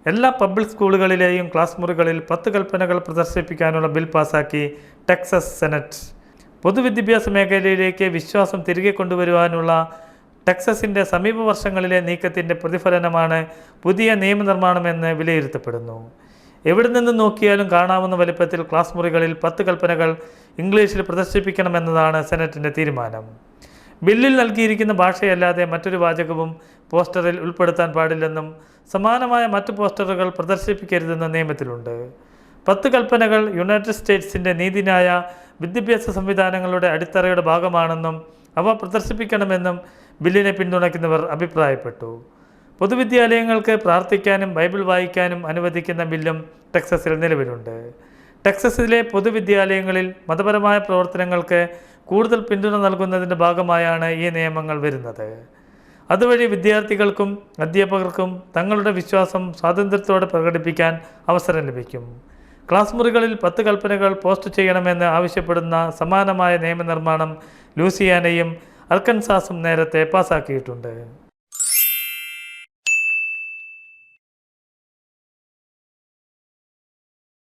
എല്ലാ public സ്കൂളുകളിലെയും class മുറികളിൽ 10 കൽപ്പനകൾ പ്രദർശിപ്പിക്കാനുള്ള ബിൽ പാസാക്കി ടെക്സസ് സെനറ്റ്. പൊതുവിദ്യാഭ്യാസ മേഖലയിലേക്ക് വിശ്വാസം തിരികെ കൊണ്ടുവരുവാനുള്ള ടെക്സസിൻ്റെ സമീപ വർഷങ്ങളിലെ നീക്കത്തിൻ്റെ പ്രതിഫലനമാണ് പുതിയ നിയമനിർമ്മാണമെന്ന് വിലയിരുത്തപ്പെടുന്നു. എവിടെ നിന്ന് നോക്കിയാലും കാണാവുന്ന വലിപ്പത്തിൽ ക്ലാസ് മുറികളിൽ 10 കൽപ്പനകൾ ഇംഗ്ലീഷിൽ പ്രദർശിപ്പിക്കണമെന്നതാണ് സെനറ്റിൻ്റെ തീരുമാനം. ബില്ലിൽ നൽകിയിരിക്കുന്ന ഭാഷയല്ലാതെ മറ്റൊരു വാചകവും പോസ്റ്ററിൽ ഉൾപ്പെടുത്താൻ പാടില്ലെന്നും സമാനമായ മറ്റു പോസ്റ്ററുകൾ പ്രദർശിപ്പിക്കരുതെന്നും നിയമത്തിലുണ്ട്. 10 കൽപ്പനകൾ യുണൈറ്റഡ് സ്റ്റേറ്റ്സിൻ്റെ നീതിന്യായ വിദ്യാഭ്യാസ സംവിധാനങ്ങളുടെ അടിത്തറയുടെ ഭാഗമാണെന്നും അവ പ്രദർശിപ്പിക്കണമെന്നും ബില്ലിനെ പിന്തുണയ്ക്കുന്നവർ അഭിപ്രായപ്പെട്ടു. പൊതുവിദ്യാലയങ്ങൾക്ക് പ്രാർത്ഥിക്കാനും ബൈബിൾ വായിക്കാനും അനുവദിക്കുന്ന ബില്ലും ടെക്സസിൽ നിലവിലുണ്ട്. ടെക്സസിലെ പൊതുവിദ്യാലയങ്ങളിൽ മതപരമായ പ്രവർത്തനങ്ങൾക്ക് കൂടുതൽ പിന്തുണ നൽകുന്നതിൻ്റെ ഭാഗമായാണ് ഈ നിയമങ്ങൾ വരുന്നത്. അതുവഴി വിദ്യാർത്ഥികൾക്കും അധ്യാപകർക്കും തങ്ങളുടെ വിശ്വാസം സ്വാതന്ത്ര്യത്തോടെ പ്രകടിപ്പിക്കാൻ അവസരം ലഭിക്കും. ക്ലാസ് മുറികളിൽ 10 കൽപ്പനകൾ പോസ്റ്റ് ചെയ്യണമെന്ന് ആവശ്യപ്പെടുന്ന സമാനമായ നിയമനിർമ്മാണം ലൂസിയാനയും അർക്കൻസാസും നേരത്തെ പാസാക്കിയിട്ടുണ്ട്.